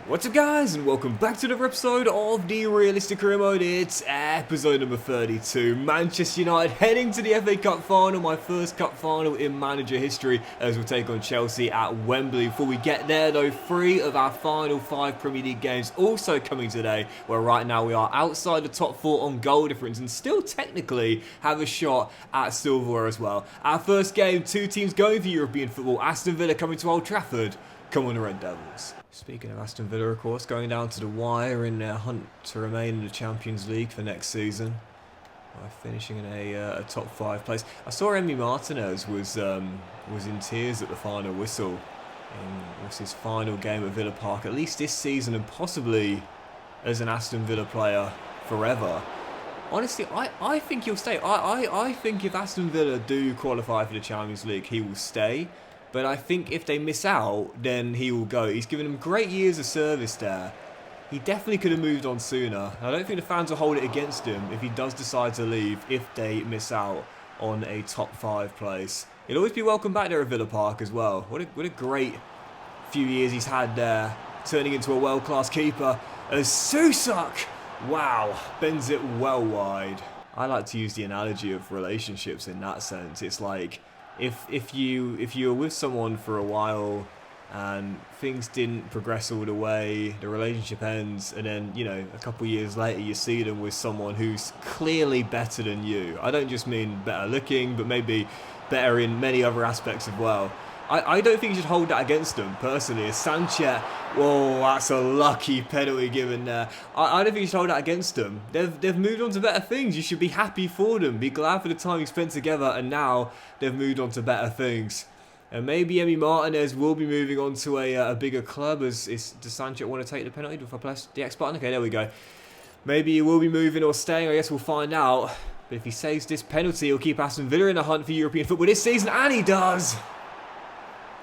What's up guys, and welcome back to another episode of the Realistic Career Mode. It's episode number 32. Manchester United heading to the FA Cup final, my first cup final in manager history, as we'll take on Chelsea at Wembley. Before we get there though, 3 of our final 5 Premier League games also coming today, where right now we are outside the top 4 on goal difference and still technically have a shot at silverware as well. Our first game, 2 teams going for European football. Aston Villa coming to Old Trafford. Come on the Red Devils. Speaking of Aston Villa, of course, going down to the wire in their hunt to remain in the Champions League for next season by finishing in a top 5 place. I saw Emi Martinez was in tears at the final whistle in his final game at Villa Park, at least this season, and possibly as an Aston Villa player forever. Honestly, I think he'll stay. I think if Aston Villa do qualify for the Champions League, he will stay. But I think if they miss out, then he will go. He's given them great years of service there. He definitely could have moved on sooner. I don't think the fans will hold it against him if he does decide to leave, if they miss out on a top 5 place. He'll always be welcome back there at Villa Park as well. What a great few years he's had there, turning into a world-class keeper. As Susak, wow, bends it well wide. I like to use the analogy of relationships in that sense. It's like, If you're with someone for a while and things didn't progress all the way, the relationship ends, and then, you know, a couple of years later you see them with someone who's clearly better than you. I don't just mean better looking, but maybe better in many other aspects as well. I don't think you should hold that against them, personally. Sanchez, whoa, that's a lucky penalty given there. I don't think you should hold that against them. They've moved on to better things. You should be happy for them. Be glad for the time you spent together, and now they've moved on to better things. And maybe Emi Martinez will be moving on to a bigger club. Does Sanchez want to take the penalty? If I press the X button? Okay, there we go. Maybe he will be moving or staying. I guess we'll find out. But if he saves this penalty, he'll keep Aston Villa in the hunt for European football this season, and he does.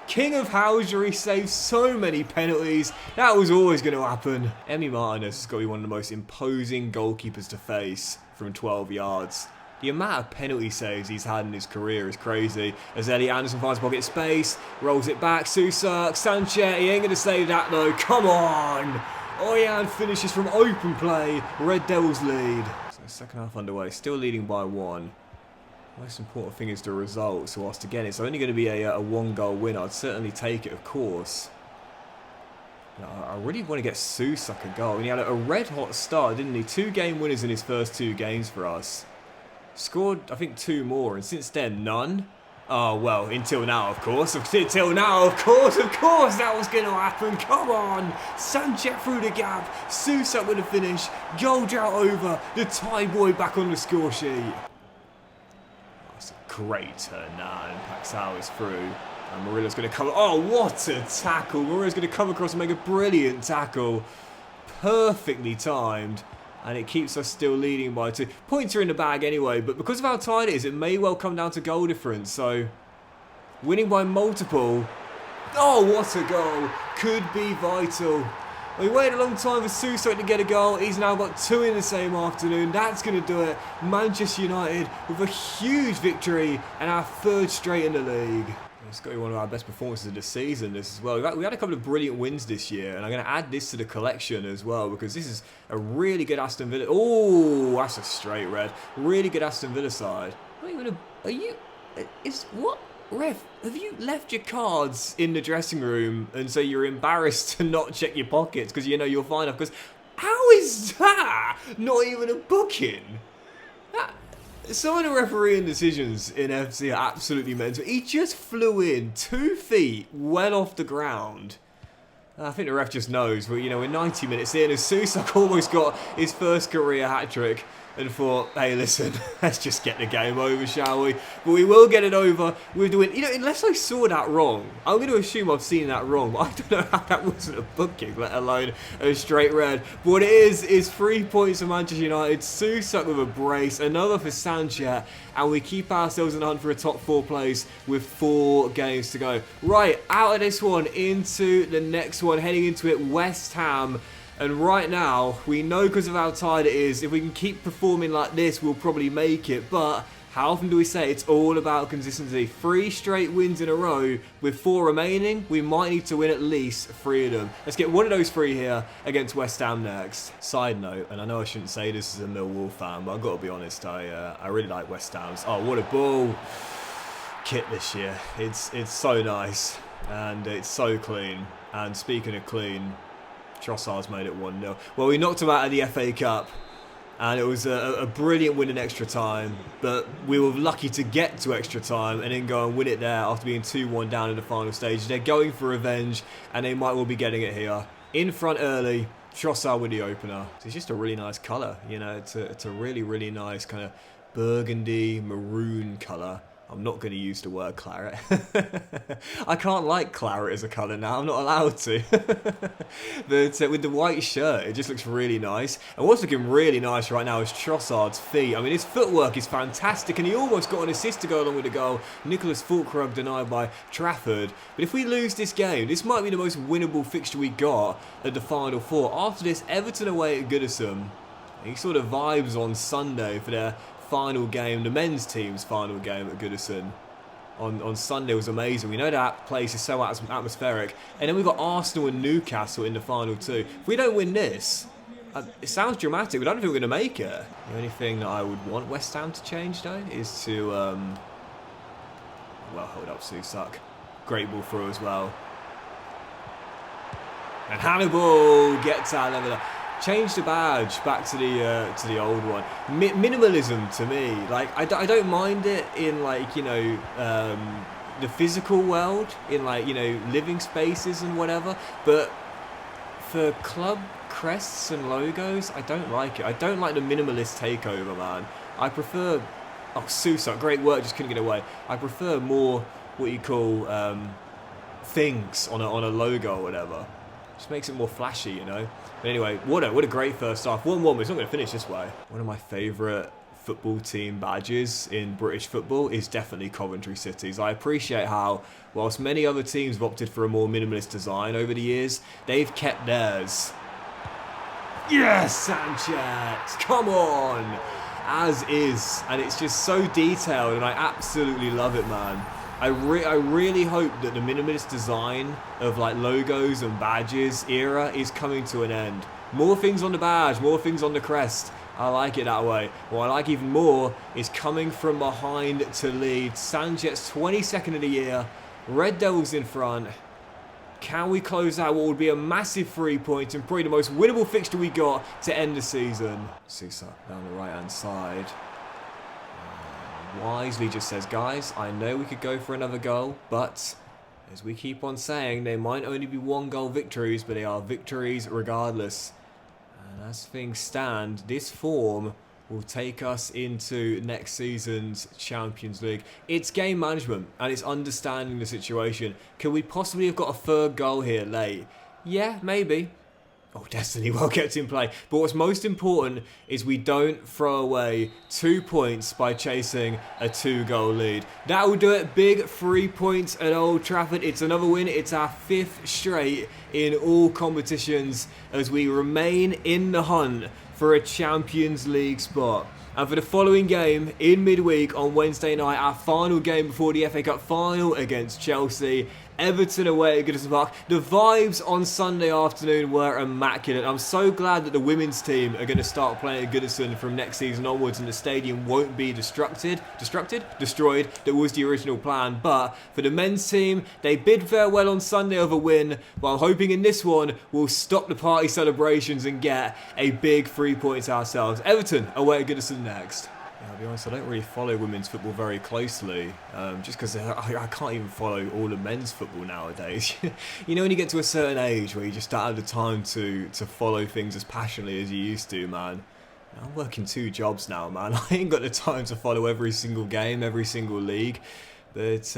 King of Housery saves so many penalties. That was always going to happen. Emi Martinez has got to be one of the most imposing goalkeepers to face from 12 yards. The amount of penalty saves he's had in his career is crazy. As Elliot Anderson finds pocket space, rolls it back, Susak, Sanchez, he ain't going to save that though. Come on! Oyan finishes from open play. Red Devils lead. So second half underway, still leading by 1. Most important thing is the result, so whilst again it's only going to be a 1-goal win, I'd certainly take it, of course. I really want to get Susak a goal. And he had a red-hot start, didn't he? 2 game winners in his first 2 games for us. Scored, I think, 2 more, and since then, none. Oh, well, until now, of course. Until now, of course, that was going to happen. Come on. Sanchez through the gap. Susak with a finish. Goal drought over. The tie boy back on the score sheet. That's a great turn now, and Paxao is through. And Morilla's going to come. Oh, what a tackle. Morilla's going to come across and make a brilliant tackle. Perfectly timed. And it keeps us still leading by 2. Points are in the bag anyway, but because of how tight it is, it may well come down to goal difference. So, winning by multiple. Oh, what a goal. Could be vital. We waited a long time for Susak to get a goal. He's now got 2 in the same afternoon. That's going to do it. Manchester United with a huge victory and our 3rd straight in the league. It's got to be one of our best performances of the season, this as well. We had a couple of brilliant wins this year, and I'm going to add this to the collection as well, because this is a really good Aston Villa. Oh, that's a straight red. Really good Aston Villa side. What? Ref, have you left your cards in the dressing room and so you're embarrassed to not check your pockets because you know you'll find out? Because how is that not even a booking? Some of the refereeing decisions in FC are absolutely mental. He just flew in 2 feet well off the ground. I think the ref just knows, but you know, we're 90 minutes in as Susak almost got his first career hat-trick and thought, hey, listen, let's just get the game over, shall we? But we will get it over with the win. You know, unless I saw that wrong, I'm going to assume I've seen that wrong, but I don't know how that wasn't a booking, let alone a straight red. But what it is 3 points for Manchester United, Susak with a brace, another for Sanchez, and we keep ourselves in the hunt for a top 4 place with 4 games to go. Right, out of this one, into the next one, heading into it, West Ham. And right now, we know because of how tight it is, if we can keep performing like this, we'll probably make it. But How often do we say it's all about consistency? 3 straight wins in a row. With 4 remaining, we might need to win at least 3 of them. Let's get one of those 3 here against West Ham next. Side note, and I know I shouldn't say this as a Millwall fan, but I've got to be honest, I really like West Ham's. Oh, what a ball kit this year. It's so nice, and it's so clean. And speaking of clean, Trossard's made it 1-0. Well, we knocked him out of the FA Cup. And it was a brilliant win in extra time, but we were lucky to get to extra time and then go and win it there after being 2-1 down in the final stage. They're going for revenge, and they might well be getting it here. In front early, Trossard with the opener. It's just a really nice colour, you know, it's a really, really nice kind of burgundy, maroon colour. I'm not going to use the word claret. I can't like claret as a colour now, I'm not allowed to. But with the white shirt, it just looks really nice. And what's looking really nice right now is Trossard's feet. I mean, his footwork is fantastic, and he almost got an assist to go along with the goal. Nicholas Fulkrug denied by Trafford. But if we lose this game, this might be the most winnable fixture we got at the Final Four. After this, Everton away at Goodison. He sort of vibes on Sunday for their final game, the men's team's final game at Goodison on Sunday was amazing. We know that place is so atmospheric. And then we've got Arsenal and Newcastle in the final 2. If we don't win this, it sounds dramatic, but I don't think we're going to make it. The only thing that I would want West Ham to change, though, is to, well, hold up, Susak. Great ball through as well. And Hannibal gets our leveler. Change the badge back to the old one. Minimalism to me, like I don't mind it in, like, you know, the physical world, in, like, you know, living spaces and whatever, but for club crests and logos, I don't like it. I don't like the minimalist takeover, man. I prefer, oh, Susak, great work, just couldn't get away. I prefer more what you call things on a logo or whatever. Just makes it more flashy, you know. But anyway, what a great first half. 1-1, but it's not going to finish this way. One of my favourite football team badges in British football is definitely Coventry City's. I appreciate how, whilst many other teams have opted for a more minimalist design over the years, they've kept theirs. Yes, Sanchez! Come on! As is. And it's just so detailed, and I absolutely love it, man. I really hope that the minimalist design of, like, logos and badges era is coming to an end. More things on the badge, more things on the crest. I like it that way. What I like even more is coming from behind to lead. Sanchez, 22nd of the year. Red Devils in front. Can we close out what would be a massive 3 points and probably the most winnable fixture we got to end the season? Susak down the right-hand side. Wisely just says, guys, I know we could go for another goal, but as we keep on saying, they might only be 1-goal victories, but they are victories regardless. And as things stand, this form will take us into next season's Champions League. It's game management, and it's understanding the situation. Could we possibly have got a 3rd goal here late? Yeah, maybe. Oh, Destiny, well kept in play. But what's most important is we don't throw away 2 points by chasing a 2-goal lead. That will do it. Big 3 points at Old Trafford. It's another win. It's our 5th straight in all competitions as we remain in the hunt for a Champions League spot. And for the following game in midweek on Wednesday night, our final game before the FA Cup final against Chelsea, Everton away at Goodison Park. The vibes on Sunday afternoon were immaculate. I'm so glad that the women's team are going to start playing at Goodison from next season onwards, and the stadium won't be destroyed. That was the original plan. But for the men's team, they bid farewell on Sunday of a win, while hoping in this one we'll stop the party celebrations and get a big 3 points ourselves. Everton away at Goodison next. I'll be honest, I don't really follow women's football very closely, just because I can't even follow all the men's football nowadays. You know, when you get to a certain age where you just don't have the time to follow things as passionately as you used to, man. I'm working 2 jobs now, man. I ain't got the time to follow every single game, every single league. But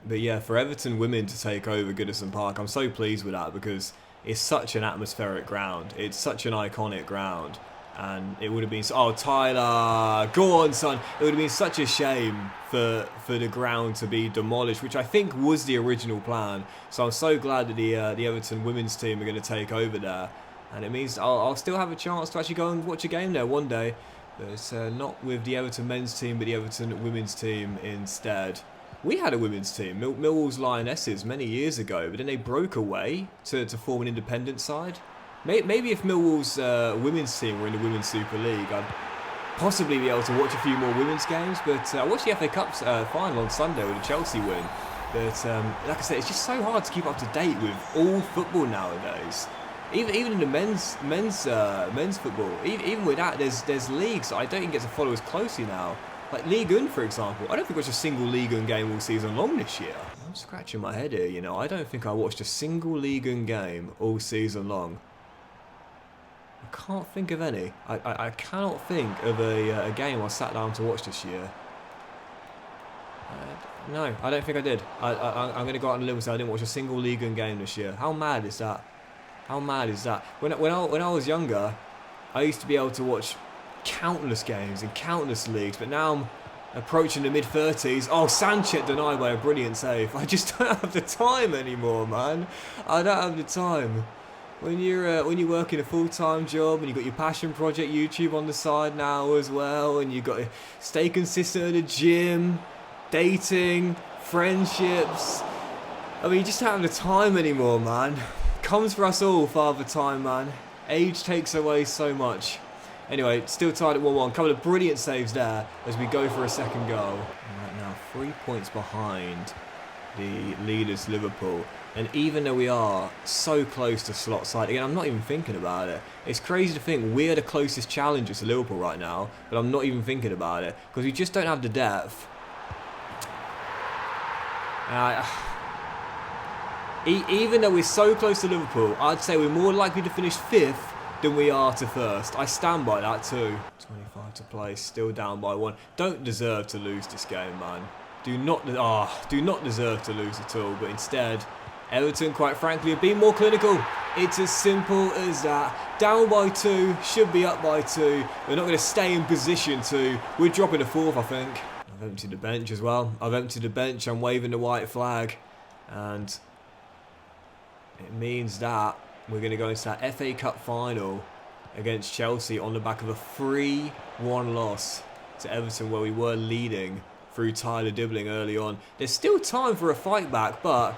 yeah, for Everton women to take over Goodison Park, I'm so pleased with that because it's such an atmospheric ground. It's such an iconic ground. And it would have been, oh, Tyler, go on, son. It would have been such a shame for the ground to be demolished, which I think was the original plan. So I'm so glad that the Everton women's team are going to take over there. And it means I'll still have a chance to actually go and watch a game there one day. But it's not with the Everton men's team, but the Everton women's team instead. We had a women's team, Millwall's Lionesses, many years ago, but then they broke away to form an independent side. Maybe if Millwall's women's team were in the Women's Super League, I'd possibly be able to watch a few more women's games. But I watched the FA Cup final on Sunday with the Chelsea win. But like I said, it's just so hard to keep up to date with all football nowadays. Even in the men's football, even with that, there's leagues that I don't even get to follow as closely now. Like Ligue 1, for example. I don't think I watched a single Ligue 1 game all season long this year. I'm scratching my head here, you know. I don't think I watched a single Ligue 1 game all season long. I can't think of any. I cannot think of a game I sat down to watch this year. No, I don't think I did. I'm going to go out on a limb and say I didn't watch a single Ligue 1 game this year. How mad is that? How mad is that? When I was younger, I used to be able to watch countless games in countless leagues, but now I'm approaching the mid-30s. Oh, Sanchez denied by a brilliant save. I just don't have the time anymore, man. I don't have the time. When you're working a full-time job and you've got your passion project YouTube on the side now as well, and you've got to stay consistent at the gym, dating, friendships. I mean, you just don't have the time anymore, man. Comes for us all, Father Time, man. Age takes away so much. Anyway, still tied at 1-1. Couple of brilliant saves there as we go for a second goal. Right now, 3 points behind the leaders, Liverpool. And even though we are so close to slot side, again, I'm not even thinking about it. It's crazy to think we're the closest challengers to Liverpool right now, but I'm not even thinking about it because we just don't have the depth. Even though we're so close to Liverpool, I'd say we're more likely to finish 5th than we are to 1st. I stand by that too. 25 to play, still down by 1. Don't deserve to lose this game, man. Do not deserve to lose at all. But instead, Everton, quite frankly, have been more clinical. It's as simple as that. Down by 2, should be up by 2. We're not going to stay in position to. We're dropping a 4th, I think. I've emptied the bench as well. I've emptied the bench. I'm waving the white flag. And it means that we're going to go into that FA Cup final against Chelsea on the back of a 3-1 loss to Everton, where we were leading through Tyler Dibbling early on. There's still time for a fight back, but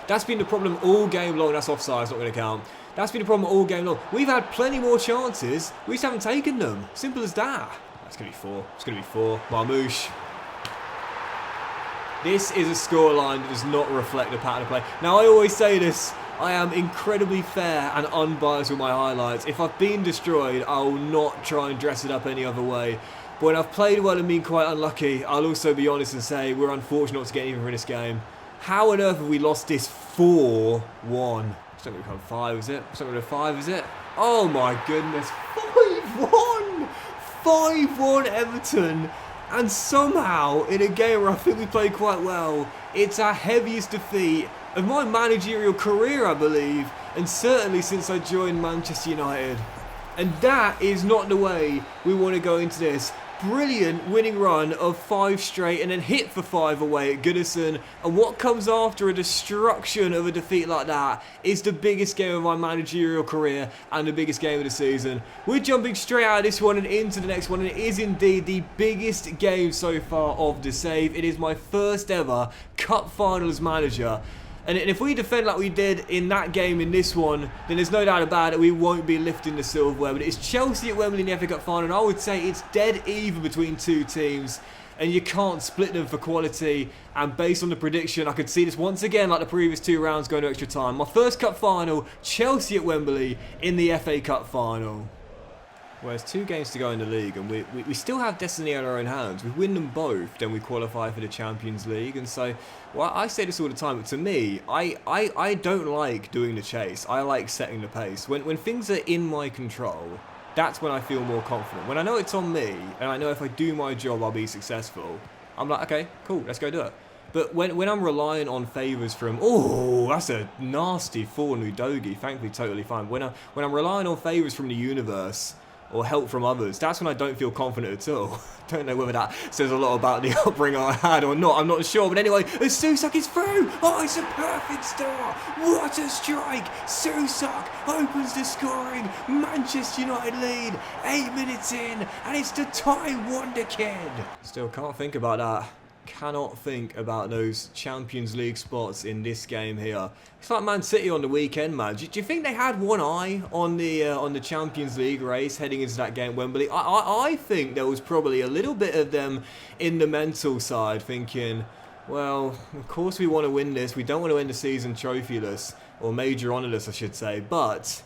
that's been the problem all game long. That's offside, it's not going to count. That's been the problem all game long. We've had plenty more chances, we just haven't taken them. Simple as that. That's going to be 4. It's going to be 4. Marmouche. This is a scoreline that does not reflect the pattern of play. Now, I always say this. I am incredibly fair and unbiased with my highlights. If I've been destroyed, I will not try and dress it up any other way. But when I've played well and been quite unlucky, I'll also be honest and say we're unfortunate to get even for this game. How on earth have we lost this 4-1? It's not going to become 5, is it? It's not going to be 5, is it? Oh my goodness. 5-1! 5-1 Everton. And somehow, in a game where I think we played quite well, it's our heaviest defeat of my managerial career, I believe, and certainly since I joined Manchester United. And that is not the way we want to go into this. Brilliant winning run of 5 straight and then hit for 5 away at Goodison. And what comes after a destruction of a defeat like that is the biggest game of my managerial career and the biggest game of the season. We're jumping straight out of this one and into the next one, and it is indeed the biggest game so far of the save. It is my first ever Cup final as manager. And if we defend like we did in that game in this one, then there's no doubt about it, we won't be lifting the silverware. But it's Chelsea at Wembley in the FA Cup final, and I would say it's dead even between two teams. And you can't split them for quality. And based on the prediction, I could see this once again, like the previous 2 rounds, going to extra time. My first Cup final, Chelsea at Wembley in the FA Cup final. Whereas 2 games to go in the league, and we still have destiny in our own hands. We win them both, then we qualify for the Champions League. And so, well, I say this all the time, but to me, I don't like doing the chase. I like setting the pace. When things are in my control, that's when I feel more confident. When I know it's on me, and I know if I do my job, I'll be successful, I'm like, okay, cool, let's go do it. But when I'm relying on favours from, oh, that's a nasty 4 Udogie, thankfully totally fine. When I'm relying on favours from the universe, or help from others, that's when I don't feel confident at all. Don't know whether that says a lot about the upbringing I had or not, I'm not sure. But anyway, as Susak is through, oh, it's a perfect start. What a strike. Susak opens the scoring. Manchester United lead 8 minutes in, and it's the Thai wonder kid. Still can't think about that. Cannot think about those Champions League spots in this game here. It's like Man City on the weekend, man. Do you think they had one eye on the Champions League race heading into that game at Wembley? I think there was probably a little bit of them in the mental side thinking, well, of course we want to win this. We don't want to end the season trophyless, or major honourless, I should say, but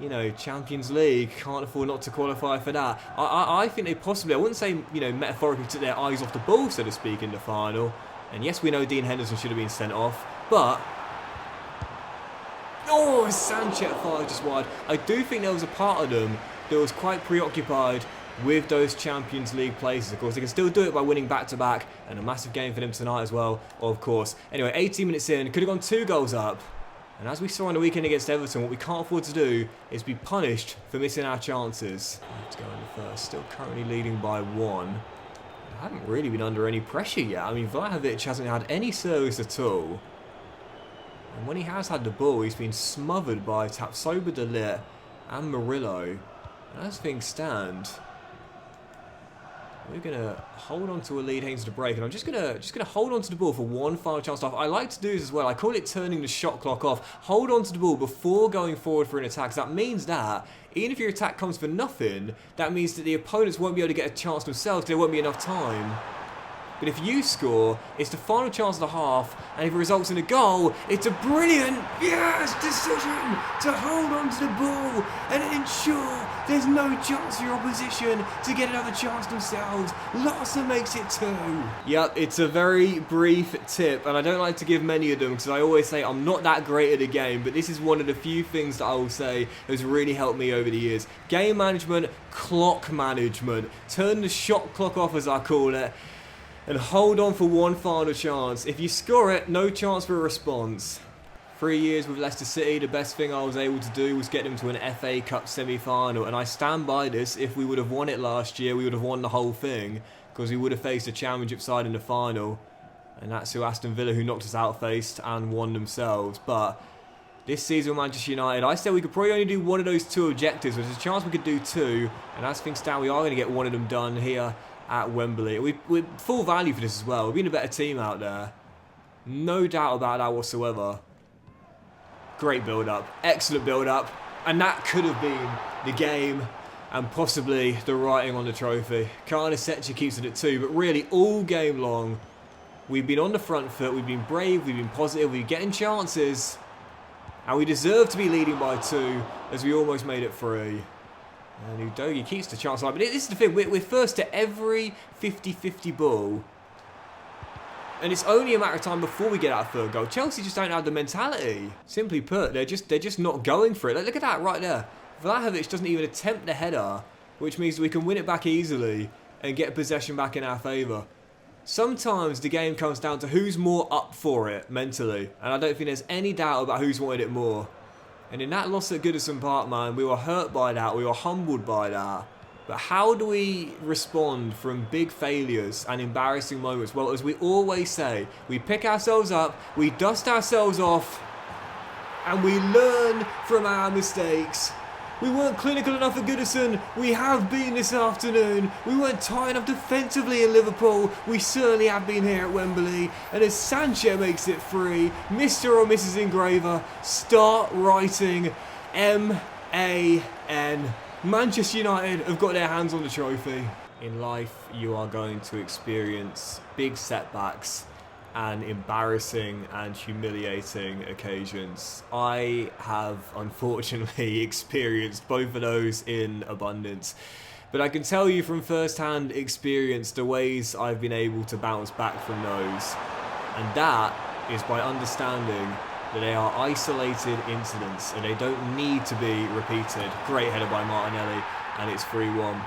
you know, Champions League, can't afford not to qualify for that. I think they possibly, I wouldn't say, you know, metaphorically took their eyes off the ball, so to speak, in the final. And yes, we know Dean Henderson should have been sent off, but oh, Sanchez fired just wide. I do think there was a part of them that was quite preoccupied with those Champions League places. Of course, they can still do it by winning back-to-back, and a massive game for them tonight as well, of course. Anyway, 18 minutes in, could have gone 2 goals up. And as we saw on the weekend against Everton, what we can't afford to do is be punished for missing our chances. Let's go in the first. Still currently leading by 1. I haven't really been under any pressure yet. I mean, Vlahovic hasn't had any service at all. And when he has had the ball, he's been smothered by Tapsoba De Ligt and Murillo. And as things stand, we're going to hold on to a lead heading to the break, and I'm just gonna hold on to the ball for one final chance off. I like to do this as well. I call it turning the shot clock off. Hold on to the ball before going forward for an attack. So that means that even if your attack comes for nothing, that means that the opponents won't be able to get a chance themselves because there won't be enough time. But if you score, it's the final chance of the half, and if it results in a goal, it's a brilliant, yes, decision to hold on to the ball and ensure there's no chance for your opposition to get another chance themselves. Larson makes it 2. Yep, it's a very brief tip, and I don't like to give many of them because I always say I'm not that great at the game, but this is one of the few things that I will say has really helped me over the years. Game management, clock management. Turn the shot clock off, as I call it, and hold on for one final chance. If you score it, no chance for a response. 3 years with Leicester City, the best thing I was able to do was get them to an FA Cup semi-final, and I stand by this. If we would have won it last year, we would have won the whole thing, because we would have faced a Championship side in the final, and that's who Aston Villa, who knocked us out, faced and won themselves. But this season with Manchester United, I said we could probably only do one of those 2 objectives. There's a chance we could do 2, and as things stand, we are going to get one of them done here at Wembley. We're full value for this as well. We've been a better team out there. No doubt about that whatsoever. Great build-up. Excellent build-up. And that could have been the game and possibly the writing on the trophy. Karnasetcha keeps it at 2, but really all game long, we've been on the front foot, we've been brave, we've been positive, we've been getting chances, and we deserve to be leading by 2 as we almost made it 3. And Udogie keeps the chance alive. But this is the thing, we're first to every 50-50 ball. And it's only a matter of time before we get our 3rd goal. Chelsea just don't have the mentality. Simply put, they're just not going for it. Look at that right there. Vlahovic doesn't even attempt the header, which means we can win it back easily and get possession back in our favour. Sometimes the game comes down to who's more up for it mentally. And I don't think there's any doubt about who's wanted it more. And in that loss at Goodison Park, man, we were hurt by that. We were humbled by that. But how do we respond from big failures and embarrassing moments? Well, as we always say, we pick ourselves up, we dust ourselves off, and we learn from our mistakes. We weren't clinical enough at Goodison. We have been this afternoon. We weren't tight enough defensively in Liverpool. We certainly have been here at Wembley. And as Sanchez makes it 3, Mr. or Mrs. Engraver, start writing M-A-N. Manchester United have got their hands on the trophy. In life, you are going to experience big setbacks and embarrassing and humiliating occasions. I have unfortunately experienced both of those in abundance, but I can tell you from first-hand experience the ways I've been able to bounce back from those, and that is by understanding that they are isolated incidents and they don't need to be repeated. Great header by Martinelli, and it's 3-1.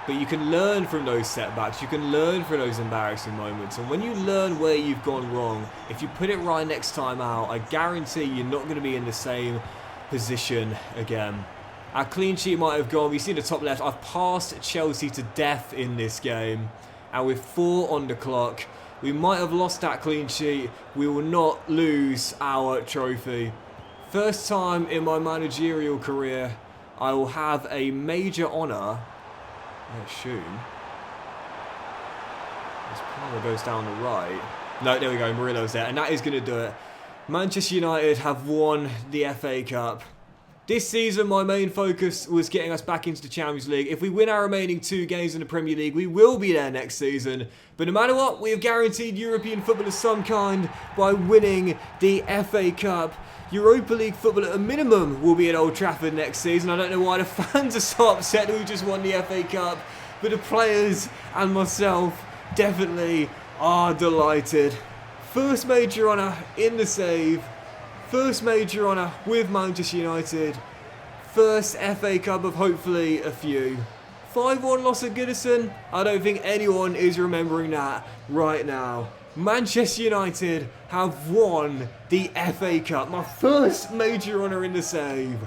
But you can learn from those setbacks, you can learn from those embarrassing moments, and when you learn where you've gone wrong, if you put it right next time out, I guarantee you're not going to be in the same position again. Our clean sheet might have gone. You see in the top left, I've passed Chelsea to death in this game. And with 4 on the clock, we might have lost that clean sheet. We will not lose our trophy. First time in my managerial career, I will have a major honour. I assume. This Palmer goes down the right. No, there we go. Murillo's there. And that is going to do it. Manchester United have won the FA Cup. This season, my main focus was getting us back into the Champions League. If we win our remaining 2 games in the Premier League, we will be there next season. But no matter what, we have guaranteed European football of some kind by winning the FA Cup. Europa League football at a minimum will be at Old Trafford next season. I don't know why the fans are so upset that we just won the FA Cup. But the players and myself definitely are delighted. First major honour in the save. First major honour with Manchester United. First FA Cup of hopefully a few. 5-1 loss at Goodison. I don't think anyone is remembering that right now. Manchester United have won the FA Cup. My first major honour in the save.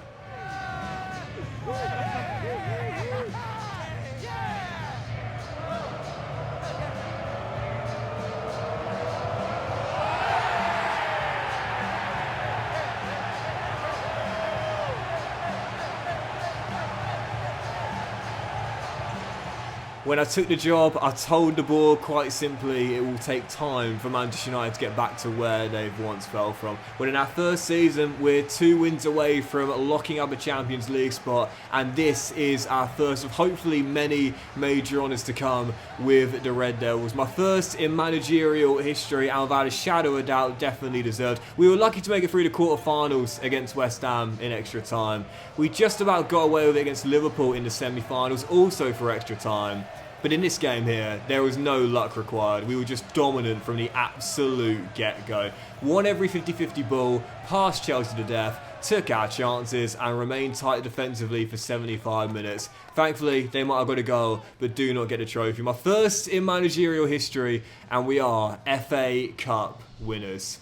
When I took the job, I told the board quite simply it will take time for Manchester United to get back to where they've once fell from. But in our first season, we're 2 wins away from locking up a Champions League spot, and this is our first of hopefully many major honours to come with the Red Devils. My first in managerial history, and without a shadow of a doubt, definitely deserved. We were lucky to make it through the quarter-finals against West Ham in extra time. We just about got away with it against Liverpool in the semi-finals, also for extra time. But in this game here, there was no luck required. We were just dominant from the absolute get-go. Won every 50-50 ball, passed Chelsea to death, took our chances, and remained tight defensively for 75 minutes. Thankfully, they might have got a goal, but do not get a trophy. My first in managerial history, and we are FA Cup winners.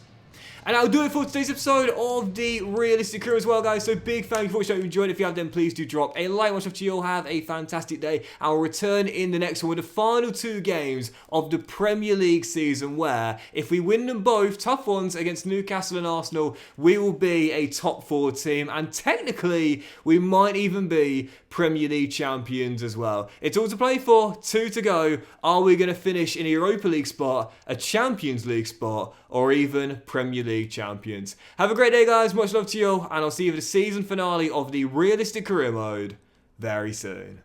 And that'll do it for today's episode of the Realistic Crew as well, guys. So big thank you for watching. If you enjoyed it, if you have, then please do drop a like. Much love to you all. Have a fantastic day. I will return in the next one with the final 2 games of the Premier League season, where if we win them both, tough ones against Newcastle and Arsenal, we will be a top 4 team. And technically, we might even be Premier League champions as well. It's all to play for. 2 to go. Are we going to finish in a Europa League spot, a Champions League spot, or even Premier League champions? Have a great day, guys. Much love to you all, and I'll see you for the season finale of the Realistic Career Mode very soon.